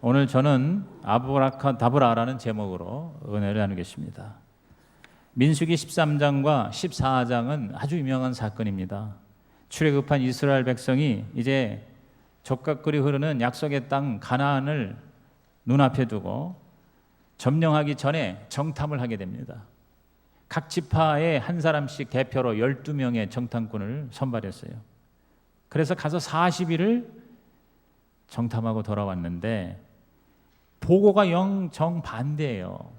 오늘 저는 아브라카다브라라는 제목으로 은혜를 나누겠습니다. 민수기 13장과 14장은 아주 유명한 사건입니다. 출애굽한 이스라엘 백성이 이제 적각거리 흐르는 약속의 땅 가나안을 눈앞에 두고 점령하기 전에 정탐을 하게 됩니다. 각 지파에 한 사람씩 대표로 12명의 정탐꾼을 선발했어요. 그래서 가서 40일을 정탐하고 돌아왔는데 보고가 영 정반대예요.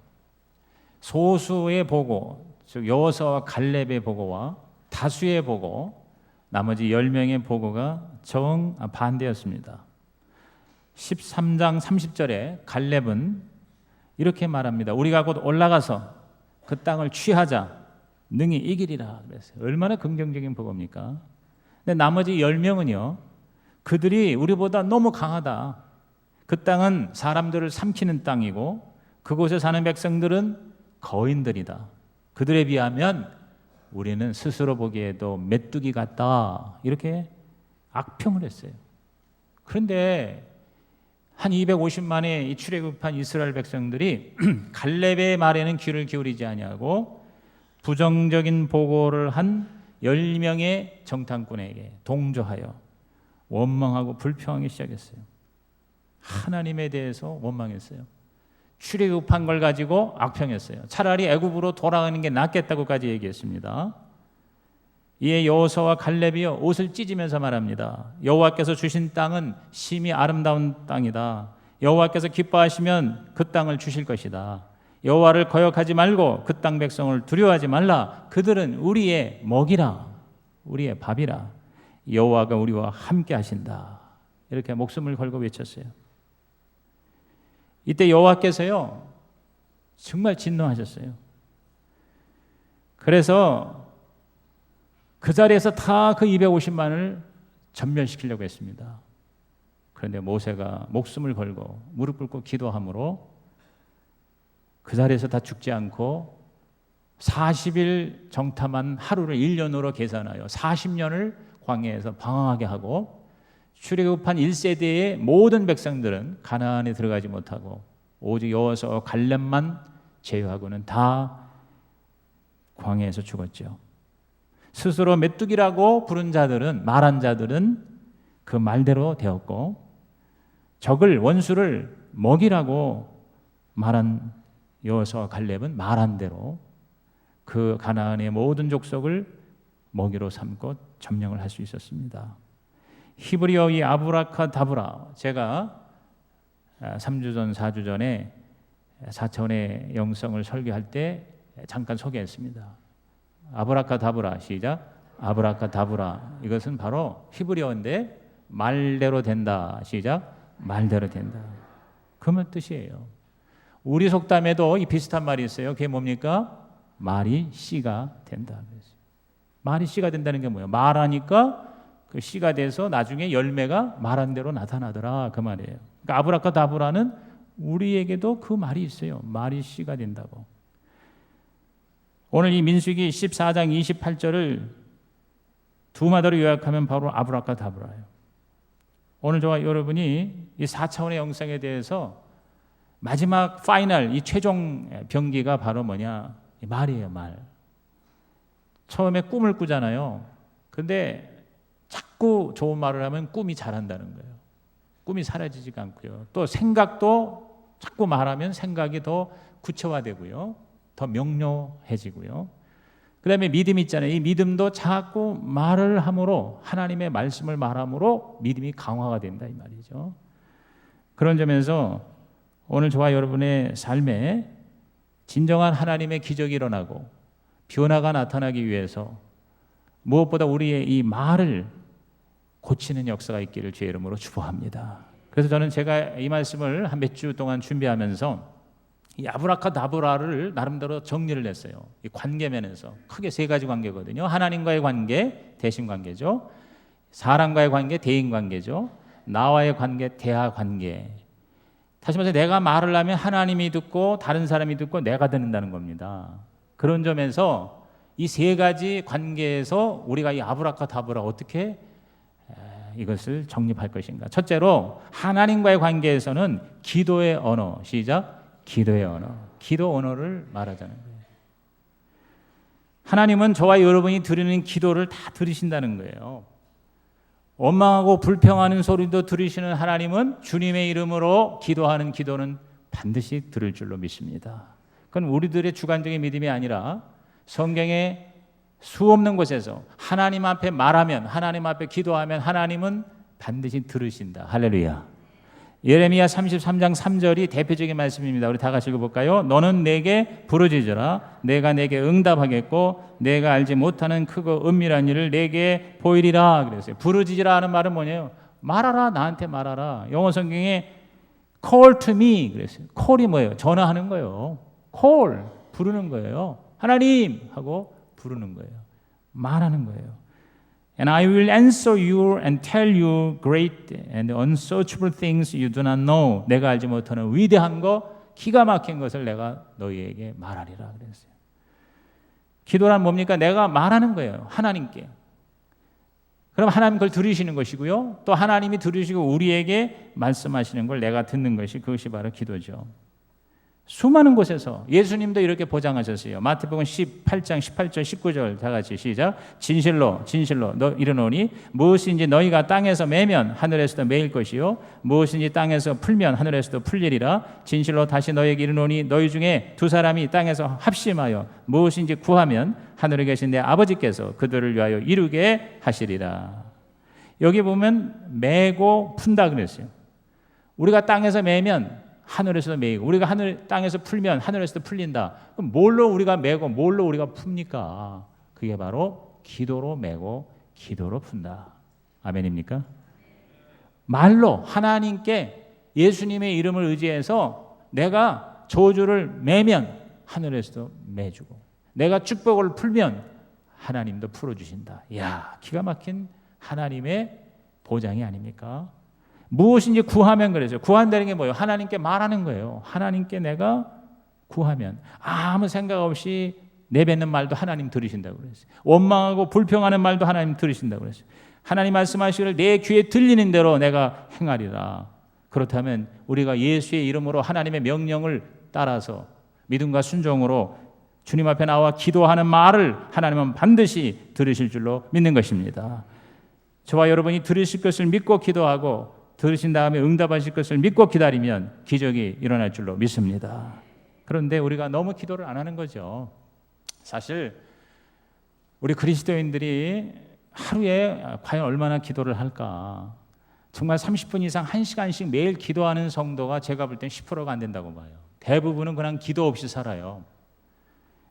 소수의 보고, 즉 여호수아와 갈렙의 보고와 다수의 보고, 나머지 10명의 보고가 정반대였습니다. 13장 30절에 갈렙은 이렇게 말합니다. 우리가 곧 올라가서 그 땅을 취하자, 능히 이기리라 그랬어요. 얼마나 긍정적인 보고입니까? 근데 나머지 10명은요, 그들이 우리보다 너무 강하다. 그 땅은 사람들을 삼키는 땅이고 그곳에 사는 백성들은 거인들이다. 그들에 비하면 우리는 스스로 보기에도 메뚜기 같다. 이렇게 악평을 했어요. 그런데 한 250만의 이 출애굽한 이스라엘 백성들이 갈렙의 말에는 귀를 기울이지 아니하고 부정적인 보고를 한 10명의 정탐꾼에게 동조하여 원망하고 불평하기 시작했어요. 하나님에 대해서 원망했어요. 출애굽한 걸 가지고 악평했어요. 차라리 애굽으로 돌아가는 게 낫겠다고까지 얘기했습니다. 이에 여호수아와 갈렙이요 옷을 찢으면서 말합니다. 여호와께서 주신 땅은 심히 아름다운 땅이다. 여호와께서 기뻐하시면 그 땅을 주실 것이다. 여호와를 거역하지 말고 그 땅 백성을 두려워하지 말라. 그들은 우리의 먹이라, 우리의 밥이라. 여호와가 우리와 함께 하신다. 이렇게 목숨을 걸고 외쳤어요. 이때 여호와께서요 정말 진노하셨어요. 그래서 그 자리에서 다 그 250만을 전멸시키려고 했습니다. 그런데 모세가 목숨을 걸고 무릎 꿇고 기도함으로 그 자리에서 다 죽지 않고 40일 정탐한 하루를 1년으로 계산하여 40년을 광야에서 방황하게 하고 출애굽한 1세대의 모든 백성들은 가나안에 들어가지 못하고 오직 여호수아와 갈렙만 제외하고는 다 광야에서 죽었죠. 스스로 메뚜기라고 부른 자들은, 말한 자들은 그 말대로 되었고 적을, 원수를 먹이라고 말한 여호수아와 갈렙은 말한 대로 그 가나안의 모든 족속을 먹이로 삼고 점령을 할 수 있었습니다. 히브리어 이 아브라카다브라, 제가 3주 전, 4주 전에 4차원의 영성을 설교할 때 잠깐 소개했습니다. 아브라카다브라, 시작. 아브라카다브라, 이것은 바로 히브리어인데 말대로 된다, 시작. 말대로 된다. 그런 뜻이에요. 우리 속담에도 이 비슷한 말이 있어요. 그게 뭡니까? 말이 씨가 된다. 말이 씨가 된다는 게 뭐예요? 말하니까 그 씨가 돼서 나중에 열매가 말한 대로 나타나더라, 그 말이에요. 그러니까 아브라카다브라는 우리에게도 그 말이 있어요. 말이 씨가 된다고. 오늘 이 민수기 14장 28절을 두 마디로 요약하면 바로 아브라카다브라예요. 오늘 저와 여러분이 이 4차원의 영성에 대해서 마지막 파이널, 이 최종 병기가 바로 뭐냐? 이 말이에요, 말. 처음에 꿈을 꾸잖아요. 근데 자꾸 좋은 말을 하면 꿈이 자란다는 거예요. 꿈이 사라지지가 않고요. 또 생각도 자꾸 말하면 생각이 더 구체화되고요. 더 명료해지고요. 그 다음에 믿음 있잖아요. 이 믿음도 자꾸 말을 함으로, 하나님의 말씀을 말함으로 믿음이 강화가 된다, 이 말이죠. 그런 점에서 오늘 저와 여러분의 삶에 진정한 하나님의 기적이 일어나고 변화가 나타나기 위해서 무엇보다 우리의 이 말을 고치는 역사가 있기를 주의 이름으로 축복합니다. 그래서 저는 제가 이 말씀을 한 몇 주 동안 준비하면서 이 아브라카다브라를 나름대로 정리를 했어요. 이 관계면에서 크게 세 가지 관계거든요. 하나님과의 관계, 대신 관계죠. 사람과의 관계, 대인 관계죠. 나와의 관계, 대화 관계. 다시 말해서 내가 말을 하면 하나님이 듣고 다른 사람이 듣고 내가 듣는다는 겁니다. 그런 점에서 이 세 가지 관계에서 우리가 이 아브라카다브라 어떻게 이것을 정립할 것인가? 첫째로 하나님과의 관계에서는 기도의 언어, 시작, 기도의 언어, 기도 언어를 말하자는 거예요. 하나님은 저와 여러분이 드리는 기도를 다 들으신다는 거예요. 원망하고 불평하는 소리도 들으시는 하나님은 주님의 이름으로 기도하는 기도는 반드시 들을 줄로 믿습니다. 그건 우리들의 주관적인 믿음이 아니라 성경에 수없는 곳에서 하나님 앞에 말하면, 하나님 앞에 기도하면 하나님은 반드시 들으신다. 할렐루야. 예레미야 33장 3절이 대표적인 말씀입니다. 우리 다 같이 읽어볼까요? 너는 내게 부르짖으라. 내가 내게 응답하겠고 내가 알지 못하는 크고 은밀한 일을 내게 보이리라. 그랬어요. 부르짖으라 하는 말은 뭐냐요? 말하라. 나한테 말하라. 영어 성경에 call to me 그랬어요. call이 뭐예요? 전화하는 거예요. call, 부르는 거예요. 하나님 하고 부르는 거예요. 말하는 거예요. And I will answer you and tell you great and unsearchable things you do not know. 내가 알지 못하는 위대한 거, 기가 막힌 것을 내가 너희에게 말하리라 그랬어요. 기도란 뭡니까? 내가 말하는 거예요. 하나님께. 그럼 하나님 그걸 들으시는 것이고요. 또 하나님이 들으시고 우리에게 말씀하시는 걸 내가 듣는 것이, 그것이 바로 기도죠. 수많은 곳에서 예수님도 이렇게 보장하셨어요. 마태복음 18장 18절 19절 다 같이 시작. 진실로 진실로 너 이르노니 무엇인지 너희가 땅에서 매면 하늘에서도 매일 것이요 무엇인지 땅에서 풀면 하늘에서도 풀리리라. 진실로 다시 너희에게 이르노니 너희 중에 두 사람이 땅에서 합심하여 무엇인지 구하면 하늘에 계신 내 아버지께서 그들을 위하여 이루게 하시리라. 여기 보면 매고 푼다 그랬어요. 우리가 땅에서 매면 하늘에서도 매이고 우리가 땅에서 풀면 하늘에서도 풀린다. 그럼 뭘로 우리가 매고 뭘로 우리가 풉니까? 그게 바로 기도로 매고 기도로 푼다. 아멘입니까? 말로 하나님께 예수님의 이름을 의지해서 내가 저주를 매면 하늘에서도 매주고 내가 축복을 풀면 하나님도 풀어주신다. 이야, 기가 막힌 하나님의 보장이 아닙니까? 무엇인지 구하면 그래서 구한다는 게 뭐예요? 하나님께 말하는 거예요. 하나님께 내가 구하면 아무 생각 없이 내뱉는 말도 하나님 들으신다고 그랬어요. 원망하고 불평하는 말도 하나님 들으신다고 그랬어요. 하나님 말씀하시기를 내 귀에 들리는 대로 내가 행하리라. 그렇다면 우리가 예수의 이름으로 하나님의 명령을 따라서 믿음과 순종으로 주님 앞에 나와 기도하는 말을 하나님은 반드시 들으실 줄로 믿는 것입니다. 저와 여러분이 들으실 것을 믿고 기도하고 들으신 다음에 응답하실 것을 믿고 기다리면 기적이 일어날 줄로 믿습니다. 그런데 우리가 너무 기도를 안 하는 거죠. 사실 우리 그리스도인들이 하루에 과연 얼마나 기도를 할까? 정말 30분 이상 1시간씩 매일 기도하는 성도가 제가 볼 땐 10%가 안 된다고 봐요. 대부분은 그냥 기도 없이 살아요.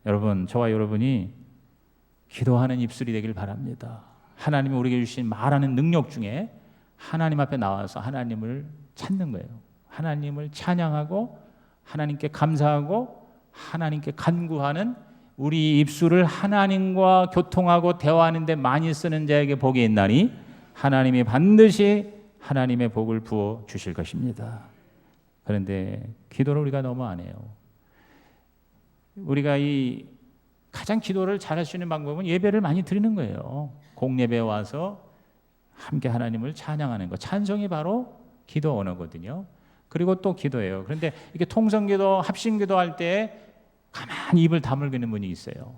여러분, 저와 여러분이 기도하는 입술이 되길 바랍니다. 하나님이 우리에게 주신 말하는 능력 중에 하나님 앞에 나와서 하나님을 찾는 거예요. 하나님을 찬양하고 하나님께 감사하고 하나님께 간구하는 우리 입술을 하나님과 교통하고 대화하는 데 많이 쓰는 자에게 복이 있나니 하나님이 반드시 하나님의 복을 부어 주실 것입니다. 그런데 기도를 우리가 너무 안 해요. 우리가 이 가장 기도를 잘할 수 있는 방법은 예배를 많이 드리는 거예요. 공예배에 와서 함께 하나님을 찬양하는 것. 찬송이 바로 기도 언어거든요. 그리고 또 기도예요. 그런데 이렇게 통성기도, 합심기도 할 때 가만히 입을 다물고 있는 분이 있어요.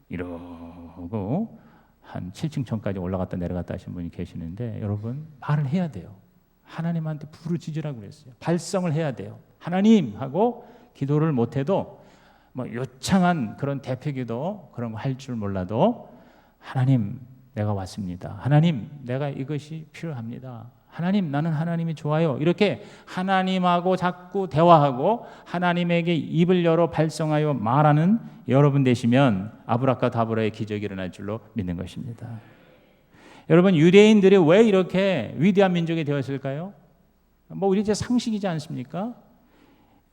이러고 한 7층천까지 올라갔다 내려갔다 하신 분이 계시는데 여러분 말을 해야 돼요. 하나님한테 부르짖으라고 그랬어요. 발성을 해야 돼요. 하나님 하고 기도를 못해도 뭐 요창한 그런 대표기도 그런 거 할 줄 몰라도 하나님 내가 왔습니다. 하나님 내가 이것이 필요합니다. 하나님 나는 하나님이 좋아요. 이렇게 하나님하고 자꾸 대화하고 하나님에게 입을 열어 발성하여 말하는 여러분 되시면 아브라카다브라의 기적이 일어날 줄로 믿는 것입니다. 여러분 유대인들이 왜 이렇게 위대한 민족이 되었을까요? 뭐 우리 이제 상식이지 않습니까?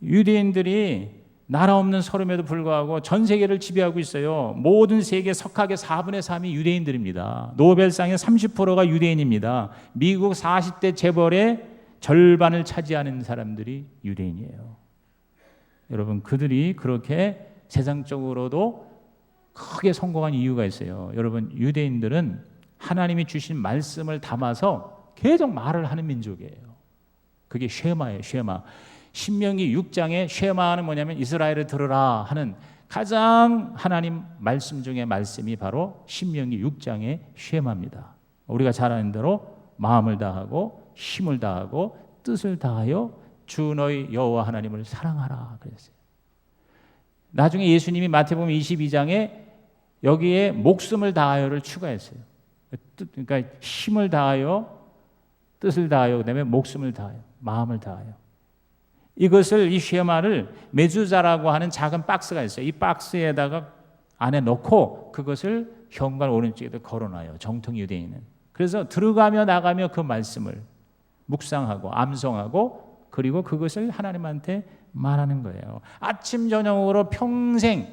유대인들이 나라 없는 서름에도 불구하고 전 세계를 지배하고 있어요. 모든 세계 석학의 4분의 3이 유대인들입니다. 노벨상의 30%가 유대인입니다. 미국 40대 재벌의 절반을 차지하는 사람들이 유대인이에요. 여러분 그들이 그렇게 세상적으로도 크게 성공한 이유가 있어요. 여러분 유대인들은 하나님이 주신 말씀을 담아서 계속 말을 하는 민족이에요. 그게 쉐마예요. 쉐마. 신명기 6장의 쉐마는 뭐냐면 이스라엘을 들으라 하는 가장 하나님 말씀 중에 말씀이 바로 신명기 6장의 쉐마입니다. 우리가 잘 아는 대로 마음을 다하고 힘을 다하고 뜻을 다하여 주 너희 여호와 하나님을 사랑하라 그랬어요. 나중에 예수님이 마태복음 22장에 여기에 목숨을 다하여를 추가했어요. 그러니까 힘을 다하여, 뜻을 다하여, 그다음에 목숨을 다하여, 마음을 다하여. 이것을 이 쉐마를 메주자라고 하는 작은 박스가 있어요. 이 박스에다가 안에 넣고 그것을 현관 오른쪽에다 걸어놔요. 정통 유대인은. 그래서 들어가며 나가며 그 말씀을 묵상하고 암송하고 그리고 그것을 하나님한테 말하는 거예요. 아침 저녁으로 평생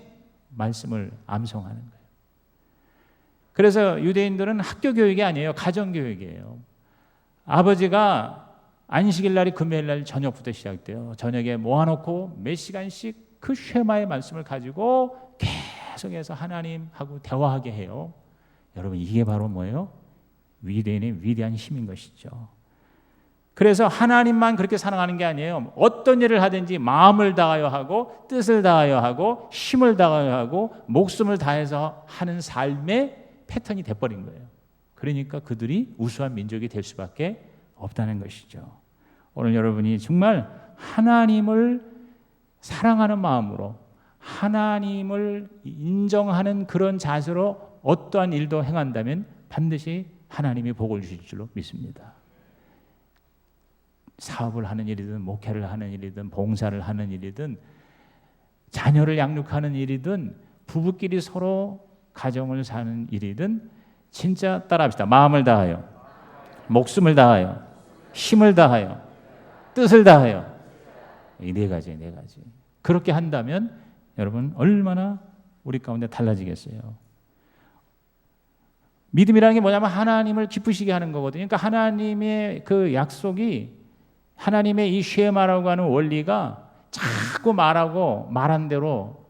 말씀을 암송하는 거예요. 그래서 유대인들은 학교 교육이 아니에요. 가정 교육이에요. 아버지가 안식일 날이 금요일 날 저녁부터 시작돼요. 저녁에 모아놓고 몇 시간씩 그 쉐마의 말씀을 가지고 계속해서 하나님하고 대화하게 해요. 여러분 이게 바로 뭐예요? 유대인의 위대한 힘인 것이죠. 그래서 하나님만 그렇게 사랑하는 게 아니에요. 어떤 일을 하든지 마음을 다하여 하고 뜻을 다하여 하고 힘을 다하여 하고 목숨을 다해서 하는 삶의 패턴이 돼버린 거예요. 그러니까 그들이 우수한 민족이 될 수밖에 없다는 것이죠. 오늘 여러분이 정말 하나님을 사랑하는 마음으로 하나님을 인정하는 그런 자세로 어떠한 일도 행한다면 반드시 하나님이 복을 주실 줄로 믿습니다. 사업을 하는 일이든 목회를 하는 일이든 봉사를 하는 일이든 자녀를 양육하는 일이든 부부끼리 서로 가정을 사는 일이든 진짜 따라합시다. 마음을 다하여, 목숨을 다하여, 힘을 다하여, 뜻을 다하여. 이 네 가지. 그렇게 한다면 여러분 얼마나 우리 가운데 달라지겠어요. 믿음이라는 게 뭐냐면 하나님을 기쁘시게 하는 거거든요. 그러니까 하나님의 그 약속이 하나님의 이 쉐마라고 하는 원리가 자꾸 말하고 말한 대로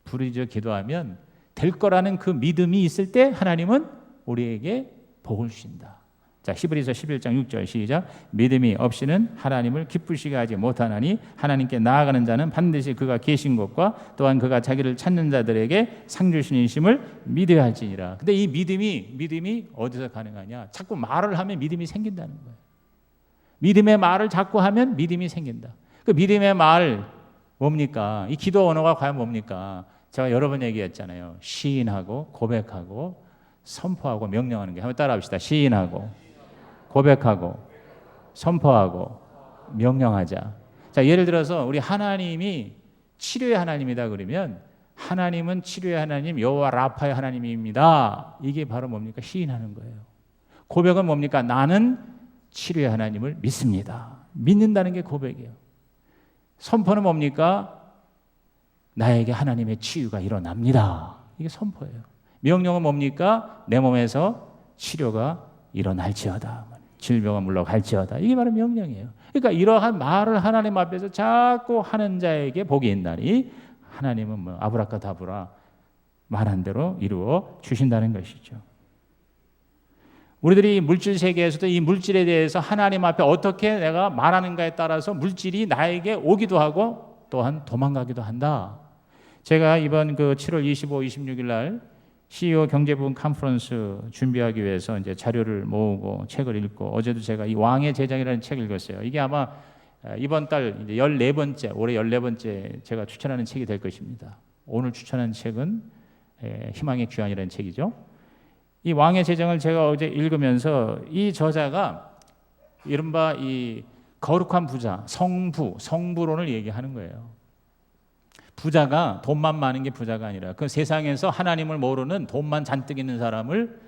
부르짖어 기도하면 될 거라는 그 믿음이 있을 때 하나님은 우리에게 복을 주신다. 자, 히브리서 11장 6절 시작. 믿음이 없이는 하나님을 기쁘시게 하지 못하나니 하나님께 나아가는 자는 반드시 그가 계신 것과 또한 그가 자기를 찾는 자들에게 상 주시니심을 믿어야 할지니라. 근데 이 믿음이 어디서 가능하냐? 자꾸 말을 하면 믿음이 생긴다는 거예요. 믿음의 말을 자꾸 하면 믿음이 생긴다. 그 믿음의 말 뭡니까? 이 기도 언어가 과연 뭡니까? 제가 여러 번 얘기했잖아요. 시인하고 고백하고 선포하고 명령하는 게. 한번 따라합시다. 시인하고 고백하고 선포하고 명령하자. 자, 예를 들어서 우리 하나님이 치료의 하나님이다 그러면 하나님은 치료의 하나님 여호와 라파의 하나님입니다. 이게 바로 뭡니까? 시인하는 거예요. 고백은 뭡니까? 나는 치료의 하나님을 믿습니다. 믿는다는 게 고백이에요. 선포는 뭡니까? 나에게 하나님의 치유가 일어납니다. 이게 선포예요. 명령은 뭡니까? 내 몸에서 치료가 일어날지어다. 질병은 물러갈지어다. 이게 바로 명령이에요. 그러니까 이러한 말을 하나님 앞에서 자꾸 하는 자에게 복이 있나니 하나님은 뭐 아브라카다브라 말한 대로 이루어 주신다는 것이죠. 우리들이 물질 세계에서도 이 물질에 대해서 하나님 앞에 어떻게 내가 말하는가에 따라서 물질이 나에게 오기도 하고 또한 도망가기도 한다. 제가 이번 그 7월 25, 26일 날 CEO 경제부분 컨퍼런스 준비하기 위해서 이제 자료를 모으고 책을 읽고 어제도 제가 이 왕의 제장이라는 책을 읽었어요. 이게 아마 이번 달 이제 14번째, 올해 14번째 제가 추천하는 책이 될 것입니다. 오늘 추천한 책은 희망의 귀환이라는 책이죠. 이 왕의 제장을 제가 어제 읽으면서 이 저자가 이른바 이 거룩한 부자, 성부론을 얘기하는 거예요. 부자가 돈만 많은 게 부자가 아니라 그 세상에서 하나님을 모르는 돈만 잔뜩 있는 사람을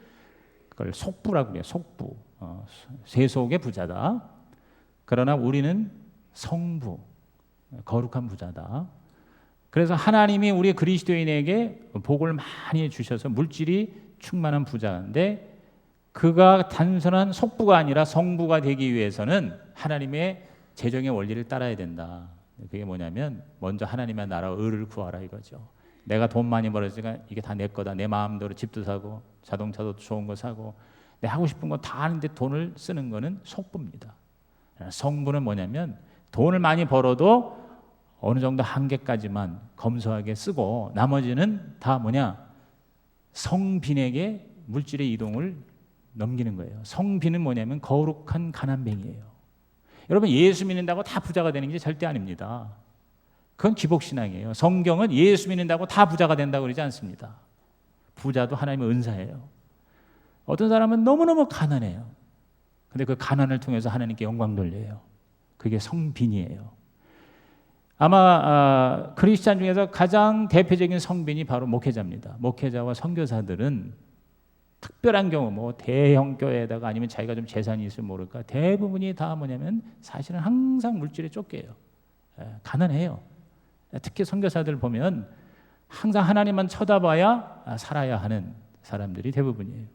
그걸 속부라고 그래요. 속부. 세속의 부자다. 그러나 우리는 성부, 거룩한 부자다. 그래서 하나님이 우리 그리스도인에게 복을 많이 주셔서 물질이 충만한 부자인데 그가 단순한 속부가 아니라 성부가 되기 위해서는 하나님의 재정의 원리를 따라야 된다. 그게 뭐냐면 먼저 하나님의 나라와 의를 구하라 이거죠. 내가 돈 많이 벌었으니까 이게 다 내 거다. 내 마음대로 집도 사고 자동차도 좋은 거 사고 내 하고 싶은 거 다 하는데 돈을 쓰는 거는 속부입니다. 성부는 뭐냐면 돈을 많이 벌어도 어느 정도 한계까지만 검소하게 쓰고 나머지는 다 뭐냐? 성빈에게 물질의 이동을 넘기는 거예요. 성빈은 뭐냐면 거룩한 가난뱅이에요. 여러분, 예수 믿는다고 다 부자가 되는 게 절대 아닙니다. 그건 기복신앙이에요. 성경은 예수 믿는다고 다 부자가 된다고 그러지 않습니다. 부자도 하나님의 은사예요. 어떤 사람은 너무너무 가난해요. 근데 그 가난을 통해서 하나님께 영광 돌려요. 그게 성빈이에요. 아마 크리스찬 중에서 가장 대표적인 성빈이 바로 목회자입니다. 목회자와 선교사들은 특별한 경우 뭐 대형 교회에다가 아니면 자기가 좀 재산이 있으면 모를까 대부분이 다 뭐냐면 사실은 항상 물질에 쫓겨요. 가난해요. 특히 선교사들 보면 항상 하나님만 쳐다봐야 살아야 하는 사람들이 대부분이에요.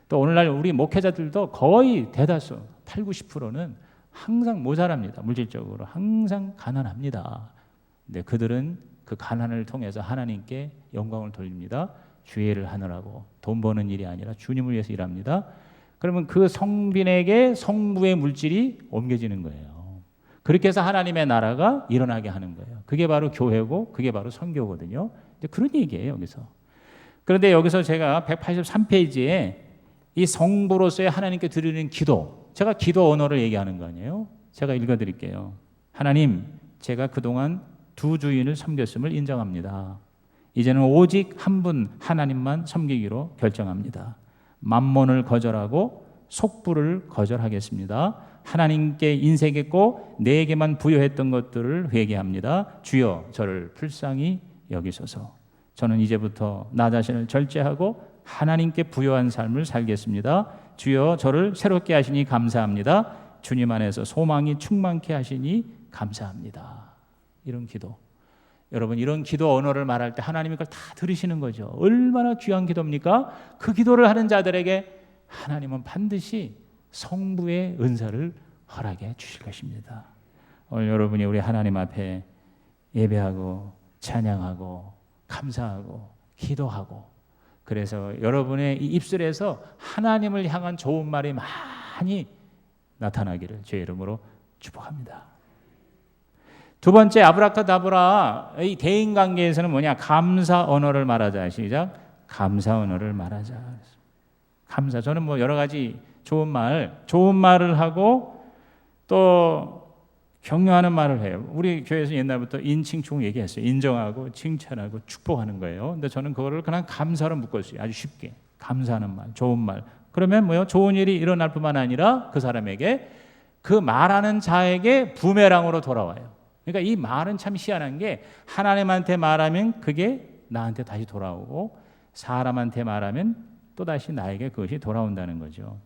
또 오늘날 우리 목회자들도 거의 대다수 8, 90%는 항상 모자랍니다. 물질적으로 항상 가난합니다. 근데 그들은 그 가난을 통해서 하나님께 영광을 돌립니다. 주의를 하느라고 돈 버는 일이 아니라 주님을 위해서 일합니다. 그러면 그 성빈에게 성부의 물질이 옮겨지는 거예요. 그렇게 해서 하나님의 나라가 일어나게 하는 거예요. 그게 바로 교회고 그게 바로 선교거든요. 그런 얘기예요, 여기서. 그런데 여기서 제가 183페이지에 이 성부로서의 하나님께 드리는 기도, 제가 기도 언어를 얘기하는 거 아니에요? 제가 읽어드릴게요. 하나님, 제가 그동안 두 주인을 섬겼음을 인정합니다. 이제는 오직 한 분 하나님만 섬기기로 결정합니다. 만몬을 거절하고 속부를 거절하겠습니다. 하나님께 인색했고 내게만 부여했던 것들을 회개합니다. 주여 저를 불쌍히 여기소서. 저는 이제부터 나 자신을 절제하고 하나님께 부여한 삶을 살겠습니다. 주여 저를 새롭게 하시니 감사합니다. 주님 안에서 소망이 충만케 하시니 감사합니다. 이런 기도. 여러분, 이런 기도 언어를 말할 때 하나님이 그걸 다 들으시는 거죠. 얼마나 귀한 기도입니까? 그 기도를 하는 자들에게 하나님은 반드시 성부의 은사를 허락해 주실 것입니다. 오늘 여러분이 우리 하나님 앞에 예배하고 찬양하고 감사하고 기도하고, 그래서 여러분의 이 입술에서 하나님을 향한 좋은 말이 많이 나타나기를 주의 이름으로 축복합니다. 두 번째, 아브라카다브라, 이 대인관계에서는 뭐냐? 감사 언어를 말하자. 시작. 감사 언어를 말하자. 감사. 저는 뭐 여러 가지 좋은 말을 하고 또 격려하는 말을 해요. 우리 교회에서 옛날부터 인칭충 얘기했어요. 인정하고 칭찬하고 축복하는 거예요. 근데 저는 그거를 그냥 감사로 묶었어요. 아주 쉽게. 감사하는 말, 좋은 말. 그러면 뭐요? 좋은 일이 일어날 뿐만 아니라 그 사람에게, 그 말하는 자에게 부메랑으로 돌아와요. 그러니까 이 말은 참 희한한 게, 하나님한테 말하면 그게 나한테 다시 돌아오고, 사람한테 말하면 또다시 나에게 그것이 돌아온다는 거죠.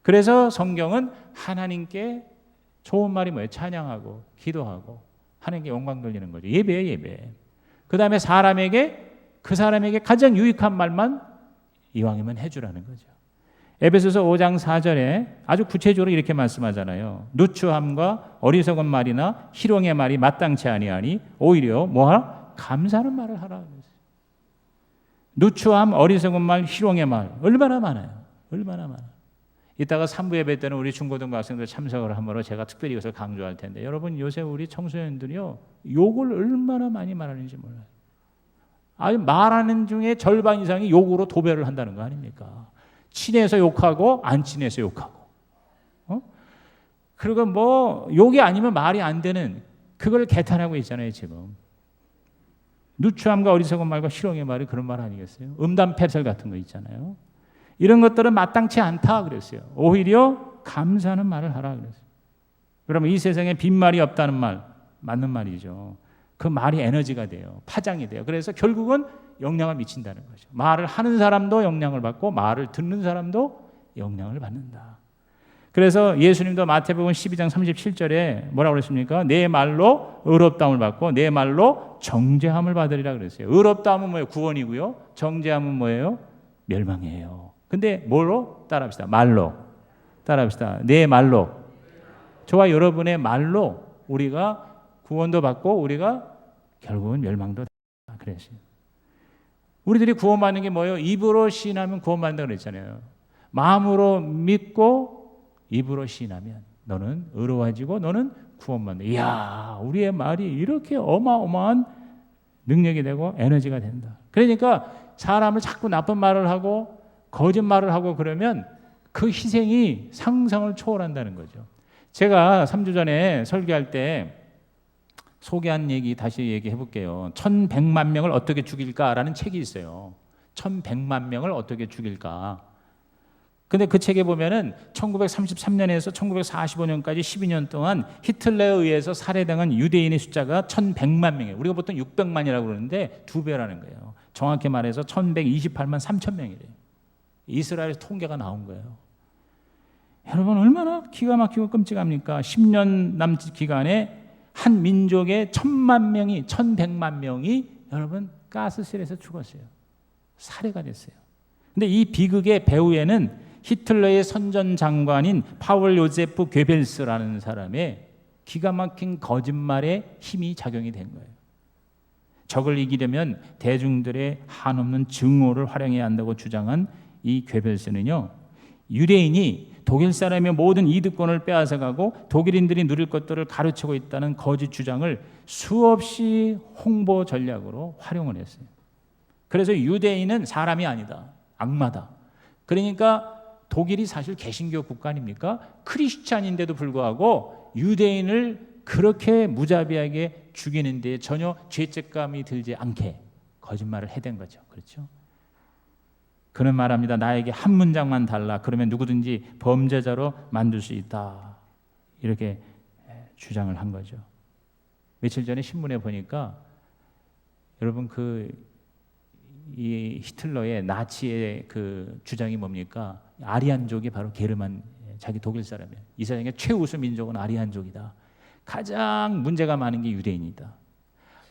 그래서 성경은 하나님께 좋은 말이 뭐예요? 찬양하고 기도하고 하나님께 영광 돌리는 거죠. 예배예요, 예배. 그 다음에 사람에게, 그 사람에게 가장 유익한 말만 이왕이면 해주라는 거죠. 에베소서 5장 4절에 아주 구체적으로 이렇게 말씀하잖아요. 누추함과 어리석은 말이나 희롱의 말이 마땅치 아니하니 오히려 뭐하라? 감사하는 말을 하라. 누추함, 어리석은 말, 희롱의 말 얼마나 많아요. 얼마나 많아요. 이따가 3부 예배 때는 우리 중고등부 학생들 참석을 하므로 제가 특별히 이것을 강조할 텐데, 여러분 요새 우리 청소년들이요, 욕을 얼마나 많이 말하는지 몰라요. 아니, 말하는 중에 절반 이상이 욕으로 도배를 한다는 거 아닙니까? 친해서 욕하고 안 친해서 욕하고, 그리고 뭐 욕이 아니면 말이 안 되는 그걸 개탄하고 있잖아요. 지금 누추함과 어리석은 말과 희롱의 말이 그런 말 아니겠어요? 음담패설 같은 거 있잖아요. 이런 것들은 마땅치 않다 그랬어요. 오히려 감사하는 말을 하라 그랬어요. 그러면 이 세상에 빈말이 없다는 말 맞는 말이죠. 그 말이 에너지가 돼요. 파장이 돼요. 그래서 결국은 영향을 미친다는 거죠. 말을 하는 사람도 영향을 받고 말을 듣는 사람도 영향을 받는다. 그래서 예수님도 마태복음 12장 37절에 뭐라고 그랬습니까? 내 말로 의롭다함을 받고 내 말로 정죄함을 받으리라 그랬어요. 의롭다함은 뭐예요? 구원이고요. 정죄함은 뭐예요? 멸망이에요. 근데 뭐로 따라합시다. 말로 따라합시다. 내 말로. 저와 여러분의 말로 우리가 구원도 받고 우리가 결국은 멸망도 다 그랬어요. 우리들이 구원받는 게 뭐예요? 입으로 시인하면 구원받는다고 그랬잖아요. 마음으로 믿고 입으로 시인하면 너는 의로워지고 너는 구원받는다. 이야, 우리의 말이 이렇게 어마어마한 능력이 되고 에너지가 된다. 그러니까 사람을 자꾸 나쁜 말을 하고 거짓말을 하고 그러면 그 희생이 상상을 초월한다는 거죠. 제가 3주 전에 설교할 때 소개한 얘기 다시 얘기해 볼게요. 1100만 명을 어떻게 죽일까라는 책이 있어요. 1100만 명을 어떻게 죽일까. 근데 그 책에 보면은 1933년에서 1945년까지 12년 동안 히틀러에 의해서 살해당한 유대인의 숫자가 1100만 명이에요. 우리가 보통 600만이라고 그러는데 2배라는 거예요. 정확히 말해서 1128만 3천 명이래요. 이스라엘 통계가 나온 거예요. 여러분 얼마나 기가 막히고 끔찍합니까? 10년 남짓 기간에 한 민족의 1100만 명이 여러분 가스실에서 죽었어요. 살해가 됐어요. 근데 이 비극의 배후에는 히틀러의 선전 장관인 파울 요제프 괴벨스라는 사람의 기가 막힌 거짓말의 힘이 작용이 된 거예요. 적을 이기려면 대중들의 한없는 증오를 활용해야 한다고 주장한 이 괴벨스는요, 유대인이 독일 사람의 모든 이득권을 빼앗아가고 독일인들이 누릴 것들을 가르치고 있다는 거짓 주장을 수없이 홍보 전략으로 활용을 했어요. 그래서 유대인은 사람이 아니다, 악마다. 그러니까 독일이 사실 개신교 국가 아닙니까? 크리스찬인데도 불구하고 유대인을 그렇게 무자비하게 죽이는 데 전혀 죄책감이 들지 않게 거짓말을 해댄 거죠. 그렇죠? 그는 말합니다. 나에게 한 문장만 달라. 그러면 누구든지 범죄자로 만들 수 있다. 이렇게 주장을 한 거죠. 며칠 전에 신문에 보니까 여러분 이 히틀러의 나치의 그 주장이 뭡니까? 아리안족이 바로 게르만 자기 독일 사람이에요. 이 세상의 최우수 민족은 아리안족이다. 가장 문제가 많은 게 유대인이다.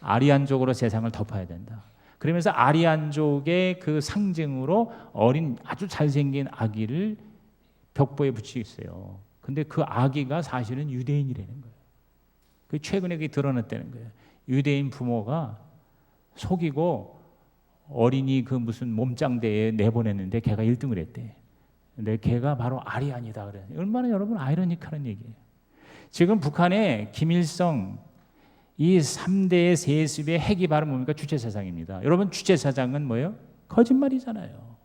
아리안족으로 세상을 덮어야 된다. 그러면서 아리안족의 그 상징으로 어린 아주 잘생긴 아기를 벽보에 붙이겠어요. 근데 그 아기가 사실은 유대인이라는 거예요. 그 최근에 그게 드러났다는 거예요. 유대인 부모가 속이고 어린이 그 무슨 몸짱대에 내보냈는데 걔가 1등을 했대. 근데 걔가 바로 아리안이다 그래. 얼마나 여러분 아이러니컬한 얘기예요. 지금 북한에 김일성 이 3대의 세습의 핵이 바로 뭡니까? 주체사상입니다. 여러분 주체사상은 뭐예요? 거짓말이잖아요.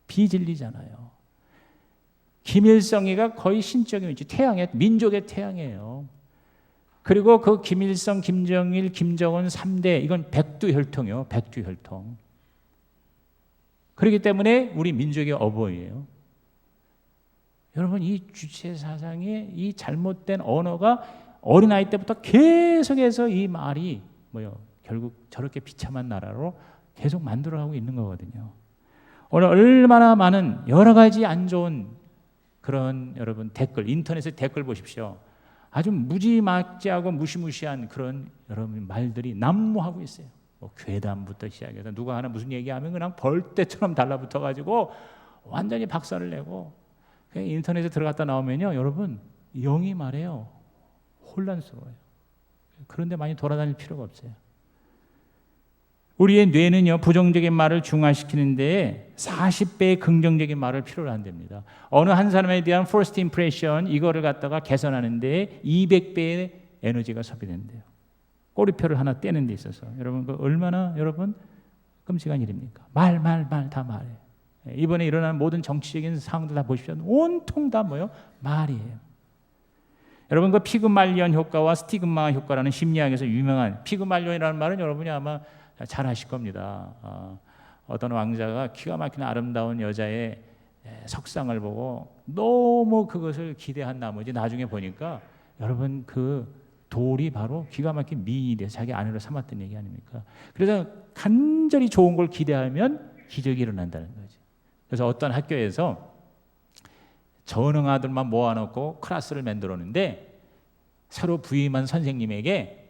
비진리잖아요. 김일성이가 거의 신적인 위치, 태양의 민족의 태양이에요. 그리고 그 김일성, 김정일, 김정은 3대 이건 백두혈통이요. 백두혈통. 그렇기 때문에 우리 민족의 어버이예요. 여러분 이 주체사상의 이 잘못된 언어가 어린아이 때부터 계속해서 이 말이 뭐요? 결국 저렇게 비참한 나라로 계속 만들어가고 있는 거거든요. 오늘 얼마나 많은 여러 가지 안 좋은 그런 여러분 댓글, 인터넷에 댓글 보십시오. 아주 무지막지하고 무시무시한 그런 여러분 말들이 난무하고 있어요. 뭐 괴담부터 시작해서 누가 하나 무슨 얘기하면 그냥 벌떼처럼 달라붙어가지고 완전히 박살을 내고 그냥 인터넷에 들어갔다 나오면요, 여러분 영이 말해요. 혼란스러워요. 그런데 많이 돌아다닐 필요가 없어요. 우리의 뇌는요, 부정적인 말을 중화시키는 데에 40배의 긍정적인 말을 필요로 한답니다. 어느 한 사람에 대한 first impression 이거를 갖다가 개선하는 데에 200배의 에너지가 소비된대요. 꼬리표를 하나 떼는 데 있어서 여러분 그 얼마나 여러분 끔찍한 일입니까? 말 다 말해. 이번에 일어난 모든 정치적인 상황들 다 보십시오. 온통 다 뭐요? 말이에요. 여러분 그 피그말리온 효과와 스티그마 효과라는 심리학에서 유명한 피그말리온이라는 말은 여러분이 아마 잘 아실 겁니다. 어떤 왕자가 기가 막히는 아름다운 여자의 석상을 보고 너무 그것을 기대한 나머지 나중에 보니까 여러분 그 돌이 바로 기가 막힌 미인이 돼서 자기 아내로 삼았던 얘기 아닙니까? 그래서 간절히 좋은 걸 기대하면 기적이 일어난다는 거죠. 그래서 어떤 학교에서 전능 아들만 모아놓고 클래스를 만들었는데 새로 부임한 선생님에게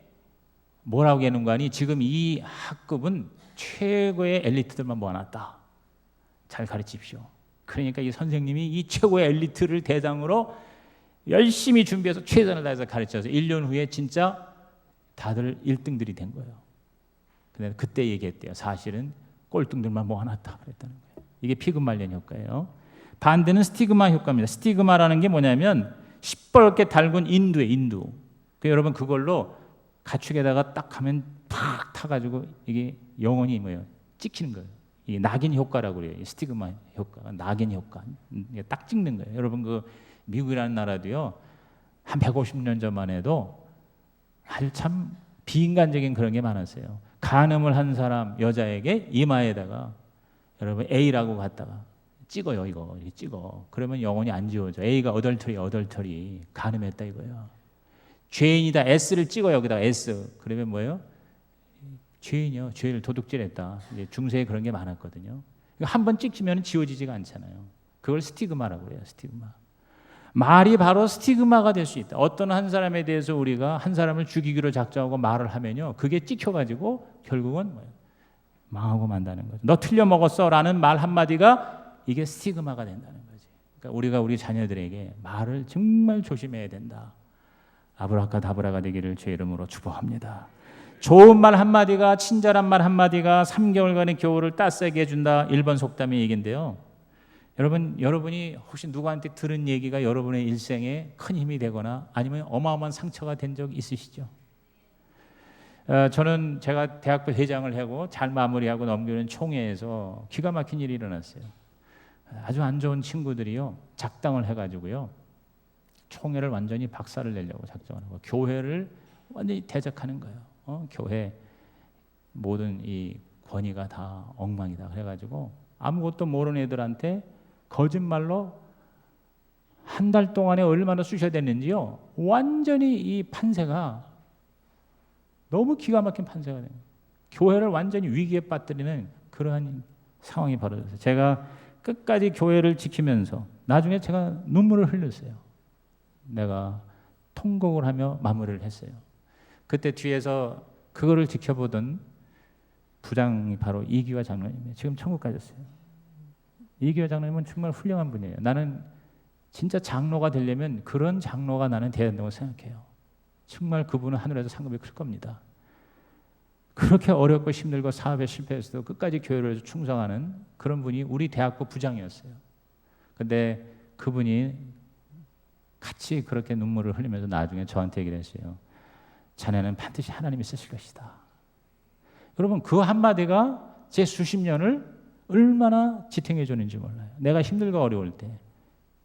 뭐라고 하는 거 아니? 지금 이 학급은 최고의 엘리트들만 모아놨다. 잘 가르치십시오. 그러니까 이 선생님이 이 최고의 엘리트를 대상으로 열심히 준비해서 최선을 다해서 가르쳐서 1년 후에 진짜 다들 1등들이 된 거예요. 근데 그때 얘기했대요. 사실은 꼴등들만 모아놨다 그랬다는 거예요. 이게 피그말리온 효과예요. 반대는 스티그마 효과입니다. 스티그마라는 게 뭐냐면 시뻘게 달군 인두예요. 인두. 여러분 그걸로 가축에다가 딱 하면 팍 타가지고 이게 영혼이 뭐예요? 찍히는 거예요. 이 낙인 효과라고 그래요. 이 스티그마 효과, 낙인 효과. 이게 딱 찍는 거예요. 여러분 그 미국이라는 나라도요. 한 150년 전만 해도 아주 참 비인간적인 그런 게 많았어요. 간음을 한 사람 여자에게 이마에다가 여러분 A라고 갖다가 찍어요. 이거 찍어. 그러면 영혼이 안 지워져. A가 어덜터리 간음했다 이거예요. 죄인이다 S를 찍어요. 여기다가 S. 그러면 뭐예요? 죄인이요. 죄를 도둑질했다. 이제 중세에 그런 게 많았거든요. 한 번 찍히면 지워지지가 않잖아요. 그걸 스티그마라고 그래요. 스티그마. 말이 바로 스티그마가 될 수 있다. 어떤 한 사람에 대해서 우리가 한 사람을 죽이기로 작정하고 말을 하면요. 그게 찍혀가지고 결국은 뭐예요? 망하고 만다는 거죠. 너 틀려 먹었어 라는 말 한마디가 이게 스티그마가 된다는 거지. 그러니까 우리가 우리 자녀들에게 말을 정말 조심해야 된다. 아브라카다브라가 되기를 주의 이름으로 축복합니다. 좋은 말 한마디가, 친절한 말 한마디가 3개월간의 겨울을 따스하게 해준다. 일본 속담의 얘기인데요. 여러분이 혹시 누구한테 들은 얘기가 여러분의 일생에 큰 힘이 되거나 아니면 어마어마한 상처가 된 적 있으시죠? 저는 제가 대학부 회장을 하고 잘 마무리하고 넘기는 총회에서 기가 막힌 일이 일어났어요. 아주 안 좋은 친구들이요. 작당을 해가지고요. 총회를 완전히 박살을 내려고 작정을 하고 교회를 완전히 대적하는 거예요. 교회 모든 이 권위가 다 엉망이다. 그래가지고 아무것도 모르는 애들한테 거짓말로 한 달 동안에 얼마나 쑤셔야 됐는지요. 완전히 이 판세가 너무 기가 막힌 판세가 돼요. 교회를 완전히 위기에 빠뜨리는 그러한 상황이 벌어졌어요. 제가 끝까지 교회를 지키면서 나중에 제가 눈물을 흘렸어요. 내가 통곡을 하며 마무리를 했어요. 그때 뒤에서 그거를 지켜보던 부장이 바로 이기화 장로님이에요. 지금 천국 가셨어요. 이기화 장로님은 정말 훌륭한 분이에요. 나는 진짜 장로가 되려면 그런 장로가 나는 돼야 된다고 생각해요. 정말 그분은 하늘에서 상급이 클 겁니다. 그렇게 어렵고 힘들고 사업에 실패했어도 끝까지 교회를 충성하는 그런 분이 우리 대학부 부장이었어요. 근데 그분이 같이 그렇게 눈물을 흘리면서 나중에 저한테 얘기를 했어요. 자네는 반드시 하나님이 쓰실 것이다. 여러분 그 한마디가 제 수십 년을 얼마나 지탱해 주는지 몰라요. 내가 힘들고 어려울 때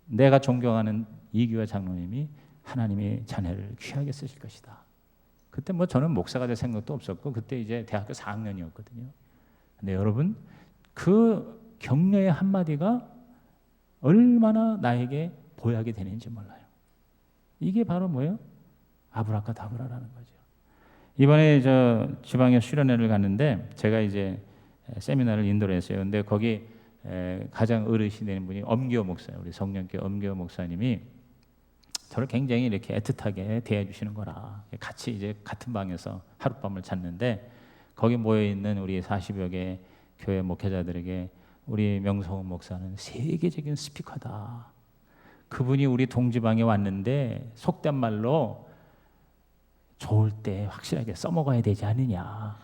내가 존경하는 이기화 장로님이 하나님이 자네를 귀하게 쓰실 것이다. 그때 뭐 저는 목사가 될 생각도 없었고 그때 이제 대학교 4학년이었거든요. 근데 여러분 그 격려의 한마디가 얼마나 나에게 보약이 되는지 몰라요. 이게 바로 뭐예요? 아브라카다브라라는 거죠. 이번에 저 지방에 수련회를 갔는데 제가 이제 세미나를 인도를 했어요. 근데 거기 가장 어르신 되는 분이 엄기호 목사예요. 우리 성령교 엄기호 목사님이 저를 굉장히 이렇게 애틋하게 대해주시는 거라. 같이 이제 같은 방에서 하룻밤을 잤는데 거기 모여 있는 우리 40여 개 교회 목회자들에게 우리 명성훈 목사는 세계적인 스피커다. 그분이 우리 동지방에 왔는데 속된 말로 좋을 때 확실하게 써먹어야 되지 않느냐.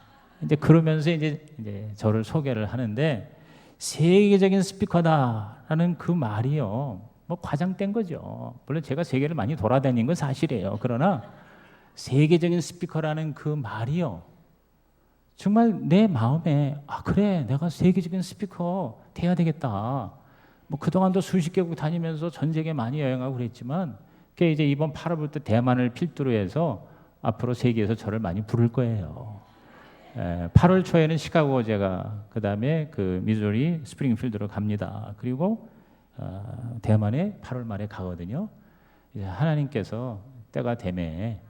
이제 그러면서 이제 저를 소개를 하는데 세계적인 스피커다라는 그 말이요. 뭐 과장된 거죠. 물론 제가 세계를 많이 돌아다닌 건 사실이에요. 그러나 세계적인 스피커라는 그 말이요. 정말 내 마음에 그래 내가 세계적인 스피커 돼야 되겠다. 뭐 그동안도 수십 개국 다니면서 전 세계 많이 여행하고 그랬지만 그게 이제 이번 8월 때 대만을 필두로 해서 앞으로 세계에서 저를 많이 부를 거예요. 8월 초에는 시카고 제가 그 다음에 그 미주리 스프링필드로 갑니다. 그리고 대만에 8월 말에 가거든요. 이제 하나님께서 때가 되매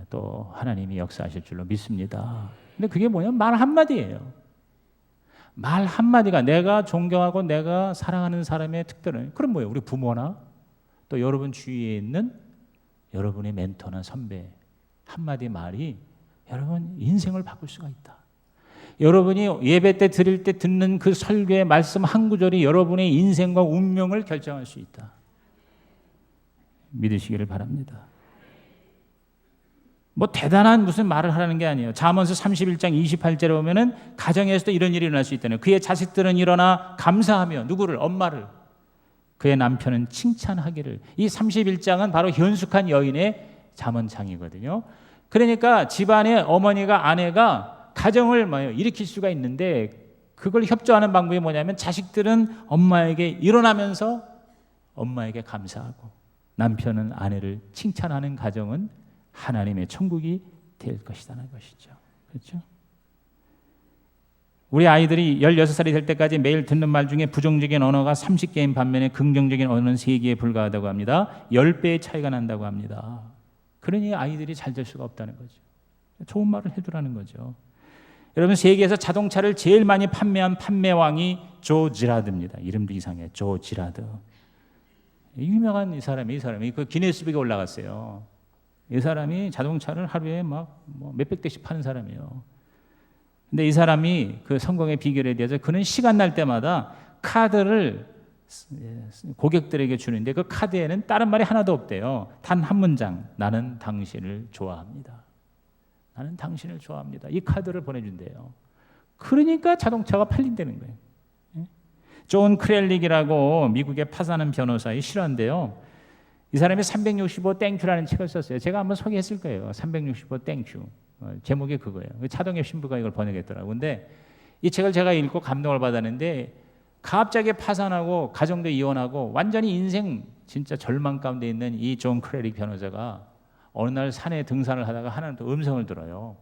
또 하나님이 역사하실 줄로 믿습니다. 근데 그게 뭐냐면 말 한마디예요. 말 한마디가 내가 존경하고 내가 사랑하는 사람의 특별한 그럼 뭐예요? 우리 부모나 또 여러분 주위에 있는 여러분의 멘토나 선배 한마디 말이 여러분 인생을 바꿀 수가 있다. 여러분이 예배 때 드릴 때 듣는 그 설교의 말씀 한 구절이 여러분의 인생과 운명을 결정할 수 있다. 믿으시기를 바랍니다. 뭐 대단한 무슨 말을 하라는 게 아니에요. 잠언서 31장 28절에 보면은 가정에서도 이런 일이 일어날 수 있다는. 그의 자식들은 일어나 감사하며 누구를? 엄마를. 그의 남편은 칭찬하기를. 이 31장은 바로 현숙한 여인의 잠언창이거든요. 그러니까 집안의 어머니가, 아내가 가정을 일으킬 수가 있는데, 그걸 협조하는 방법이 뭐냐면 자식들은 엄마에게 일어나면서 엄마에게 감사하고, 남편은 아내를 칭찬하는 가정은 하나님의 천국이 될 것이라는 것이죠. 그렇죠? 우리 아이들이 16살이 될 때까지 매일 듣는 말 중에 부정적인 언어가 30개인 반면에 긍정적인 언어는 3개에 불과하다고 합니다. 10배의 차이가 난다고 합니다. 그러니 아이들이 잘 될 수가 없다는 거죠. 좋은 말을 해두라는 거죠. 여러분, 세계에서 자동차를 제일 많이 판매한 판매왕이 조 지라드입니다. 이름도 이상해. 조 지라드. 유명한 이 사람이 그 기네스북에 올라갔어요. 이 사람이 자동차를 하루에 막 몇백 대씩 파는 사람이에요. 근데 이 사람이 그 성공의 비결에 대해서, 그는 시간 날 때마다 카드를 고객들에게 주는데 그 카드에는 다른 말이 하나도 없대요. 단 한 문장. 나는 당신을 좋아합니다. 나는 당신을 좋아합니다. 이 카드를 보내준대요. 그러니까 자동차가 팔린다는 거예요. 존 크렐릭이라고 미국의 파사는 변호사의 실화인데요. 이 사람이 365 땡큐라는 책을 썼어요. 제가 한번 소개했을 거예요. 365 땡큐. 제목이 그거예요. 차동엽 신부가 이걸 번역했더라고요. 근데 이 책을 제가 읽고 감동을 받았는데, 갑자기 파산하고 가정도 이혼하고 완전히 인생 진짜 절망 가운데 있는 이 존 크렐릭 변호사가 어느 날 산에 등산을 하다가 하나님께 음성을 들어요.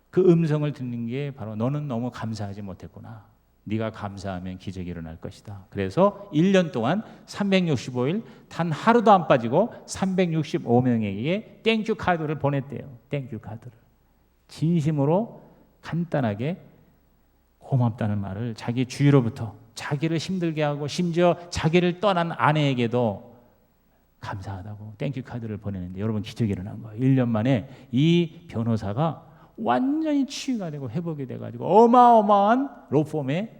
그 음성을 듣는 게 바로 너는 너무 감사하지 못했구나. 네가 감사하면 기적이 일어날 것이다. 그래서 1년 동안 365일 단 하루도 안 빠지고 365명에게 땡큐 카드를 보냈대요. 땡큐 카드를. 진심으로 간단하게 고맙다는 말을 자기 주위로부터, 자기를 힘들게 하고 심지어 자기를 떠난 아내에게도 감사하다고 땡큐 카드를 보내는데, 여러분, 기적이 일어난 거예요. 1년 만에 이 변호사가 완전히 치유가 되고 회복이 돼가지고 어마어마한 로펌의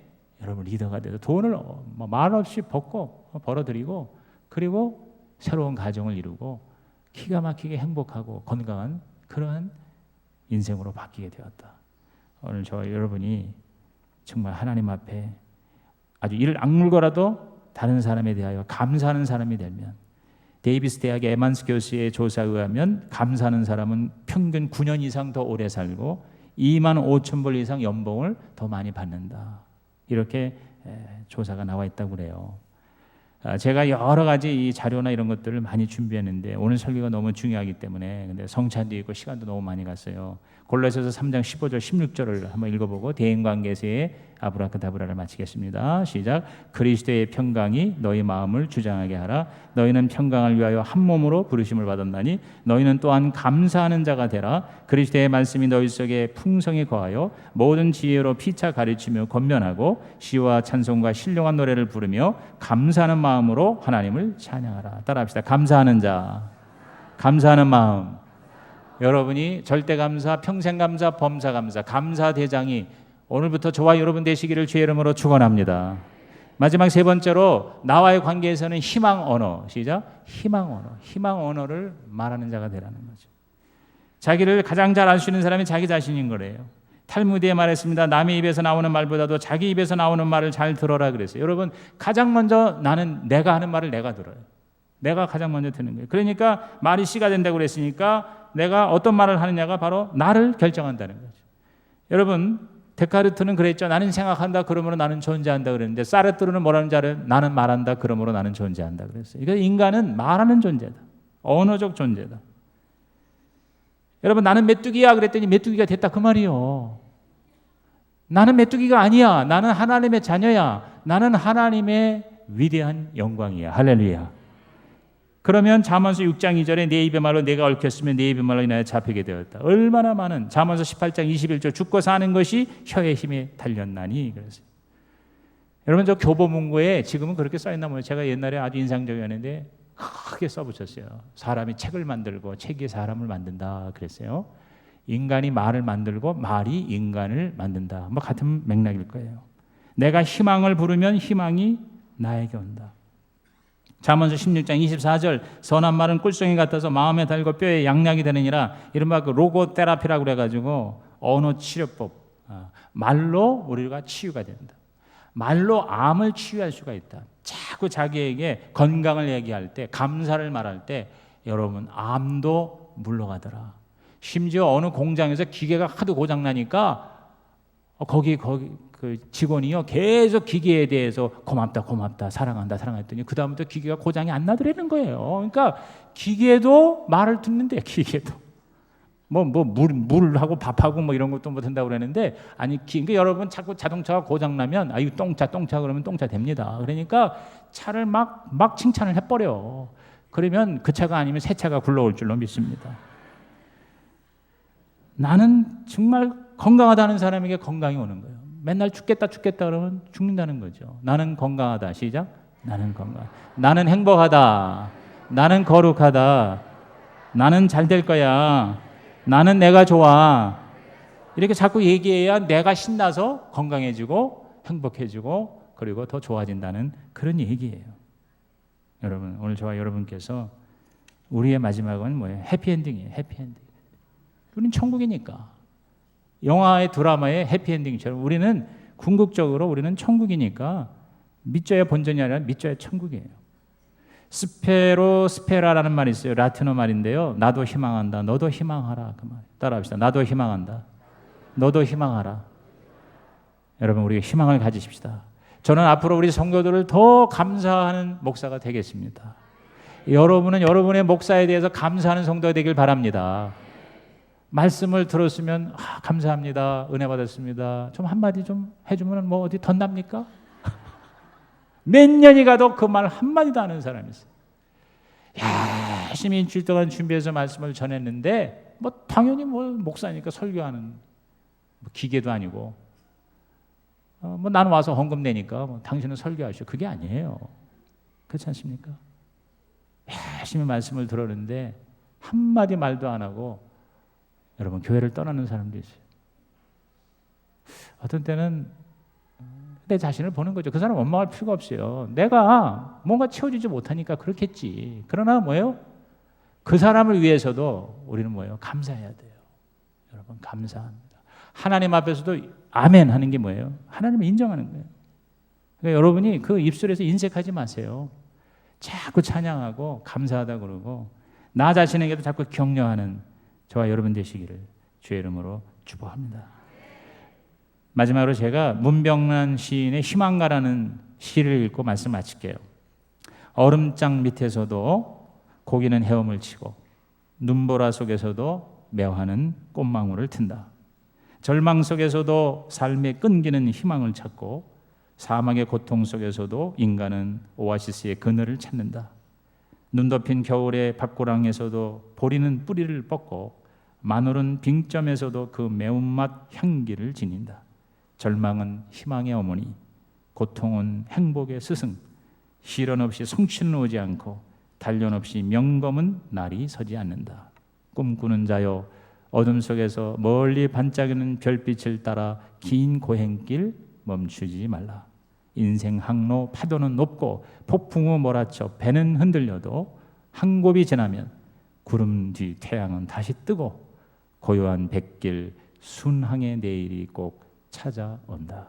여러분 리더가 돼서 돈을 말없이 벌어들이고, 그리고 새로운 가정을 이루고 기가 막히게 행복하고 건강한 그러한 인생으로 바뀌게 되었다. 오늘 저와 여러분이 정말 하나님 앞에 아주 이를 악물고라도 다른 사람에 대하여 감사하는 사람이 되면, 데이비스 대학의 에만스 교수의 조사에 의하면 감사하는 사람은 평균 9년 이상 더 오래 살고 2만 5천 불 이상 연봉을 더 많이 받는다. 이렇게 조사가 나와 있다고 그래요. 제가 여러 가지 이 자료나 이런 것들을 많이 준비했는데 오늘 설교가 너무 중요하기 때문에, 근데 성찬도 있고 시간도 너무 많이 갔어요. 골로새서 3장 15절 16절을 한번 읽어보고 대인관계에서의 아브라카다브라를 마치겠습니다. 시작. 그리스도의 평강이 너희 마음을 주장하게 하라. 너희는 평강을 위하여 한 몸으로 부르심을 받았나니 너희는 또한 감사하는 자가 되라. 그리스도의 말씀이 너희 속에 풍성히 거하여 모든 지혜로 피차 가르치며 권면하고 시와 찬송과 신령한 노래를 부르며 감사하는 마음으로 하나님을 찬양하라. 따라합시다. 감사하는 자, 감사하는 마음. 여러분이 절대 감사, 평생 감사, 범사 감사, 감사 대장이 오늘부터 저와 여러분 되시기를 주의 이름으로 축원합니다. 마지막 세 번째로, 나와의 관계에서는 희망 언어. 시작. 희망 언어. 희망 언어를 말하는 자가 되라는 거죠. 자기를 가장 잘 알 수 있는 사람이 자기 자신인 거래요. 탈무드에 말했습니다. 남의 입에서 나오는 말보다도 자기 입에서 나오는 말을 잘 들어라 그랬어요. 여러분, 가장 먼저 나는 내가 하는 말을 내가 들어요. 내가 가장 먼저 듣는 거예요. 그러니까 말이 씨가 된다고 그랬으니까 내가 어떤 말을 하느냐가 바로 나를 결정한다는 거죠. 여러분, 데카르트는 그랬죠. 나는 생각한다, 그러므로 나는 존재한다 그랬는데, 사르트르는 뭐라는 줄 알아요? 나는 말한다, 그러므로 나는 존재한다 그랬어요. 그러니까 인간은 말하는 존재다. 언어적 존재다. 여러분, 나는 메뚜기야 그랬더니 메뚜기가 됐다 그 말이요. 나는 메뚜기가 아니야. 나는 하나님의 자녀야. 나는 하나님의 위대한 영광이야. 할렐루야. 그러면 잠언서 6장 2절에 내 입의 말로 내가 얽혔으면 내 입의 말로 인하여 잡히게 되었다. 얼마나 많은, 잠언서 18장 21절 죽고 사는 것이 혀의 힘에 달렸나니 그랬어요. 여러분, 저 교보문고에 지금은 그렇게 써있나 모르겠어요. 제가 옛날에 아주 인상적이었는데 크게 써붙였어요. 사람이 책을 만들고 책이 사람을 만든다 그랬어요. 인간이 말을 만들고 말이 인간을 만든다. 뭐 같은 맥락일 거예요. 내가 희망을 부르면 희망이 나에게 온다. 잠언서 16장 24절 선한 말은 꿀송이 같아서 마음에 달고 뼈에 양약이 되느니라. 이른바 그 로고 테라피라고 그래가지고 언어 치료법. 말로 우리가 치유가 된다. 말로 암을 치유할 수가 있다. 자꾸 자기에게 건강을 얘기할 때, 감사를 말할 때 여러분 암도 물러가더라. 심지어 어느 공장에서 기계가 하도 고장 나니까 거기 그 직원이요 계속 기계에 대해서 고맙다 사랑한다 했더니 그 다음부터 기계가 고장이 안 나더라는 거예요. 그러니까 기계도 말을 듣는데, 기계도 물하고 밥하고 뭐 이런 것도 못 한다고 그러는데, 아니 그러니까 여러분 자꾸 자동차가 고장 나면 이거 똥차 그러면 똥차 됩니다. 그러니까 차를 막 칭찬을 해버려. 그러면 그 차가 아니면 새 차가 굴러올 줄로 믿습니다. 나는 정말 건강하다는 사람에게 건강이 오는 거예요. 맨날 죽겠다 그러면 죽는다는 거죠. 나는 건강하다. 시작. 나는 건강. 나는 행복하다. 나는 거룩하다. 나는 잘 될 거야. 나는 내가 좋아. 이렇게 자꾸 얘기해야 내가 신나서 건강해지고 행복해지고 그리고 더 좋아진다는 그런 얘기예요. 여러분, 오늘 저와 여러분께서 우리의 마지막은 뭐예요? 해피엔딩이에요. 해피엔딩. 우리는 천국이니까. 영화의 드라마의 해피엔딩처럼 우리는 궁극적으로 우리는 천국이니까 믿져야 본전이 아니라 믿져야 천국이에요. 스페라라는 말이 있어요. 라틴어 말인데요. 나도 희망한다. 너도 희망하라. 그 말. 따라합시다. 나도 희망한다. 너도 희망하라. 여러분, 우리가 희망을 가지십시다. 저는 앞으로 우리 성도들을 더 감사하는 목사가 되겠습니다. 여러분은 여러분의 목사에 대해서 감사하는 성도가 되길 바랍니다. 말씀을 들었으면 감사합니다. 은혜 받았습니다. 좀 한마디 좀 해주면 뭐 어디 덧납니까? 몇 년이 가도 그 말 한마디도 안 하는 사람이 있어요. 열심히 일주일 동안 준비해서 말씀을 전했는데 뭐 당연히 뭐 목사니까 설교하는 뭐 기계도 아니고 뭐 나는 와서 헌금 내니까 뭐 당신은 설교하시오. 그게 아니에요. 그렇지 않습니까? 열심히 말씀을 들었는데 한마디 말도 안 하고 여러분 교회를 떠나는 사람도 있어요. 어떤 때는 내 자신을 보는 거죠. 그 사람 원망할 필요가 없어요. 내가 뭔가 채워주지 못하니까 그렇겠지. 그러나 뭐예요? 그 사람을 위해서도 우리는 뭐예요? 감사해야 돼요. 여러분 감사합니다. 하나님 앞에서도 아멘 하는 게 뭐예요? 하나님을 인정하는 거예요. 그러니까 여러분이 그 입술에서 인색하지 마세요. 자꾸 찬양하고 감사하다 그러고 나 자신에게도 자꾸 격려하는 저와 여러분 되시기를 주의 이름으로 축복합니다. 마지막으로 제가 문병란 시인의 희망가라는 시를 읽고 말씀 마칠게요. 얼음장 밑에서도 고기는 헤엄을 치고 눈보라 속에서도 매화는 꽃망울을 튼다. 절망 속에서도 삶에 끈기는 희망을 찾고 사막의 고통 속에서도 인간은 오아시스의 그늘을 찾는다. 눈 덮인 겨울의 밭고랑에서도 보리는 뿌리를 뻗고 마늘은 빙점에서도 그 매운맛 향기를 지닌다. 절망은 희망의 어머니, 고통은 행복의 스승, 시련 없이 성취는 오지 않고 단련 없이 명검은 날이 서지 않는다. 꿈꾸는 자여 어둠 속에서 멀리 반짝이는 별빛을 따라 긴 고행길 멈추지 말라. 인생 항로 파도는 높고 폭풍우 몰아쳐 배는 흔들려도 한 곱이 지나면 구름 뒤 태양은 다시 뜨고 고요한 백길 순항의 내일이 꼭 찾아온다.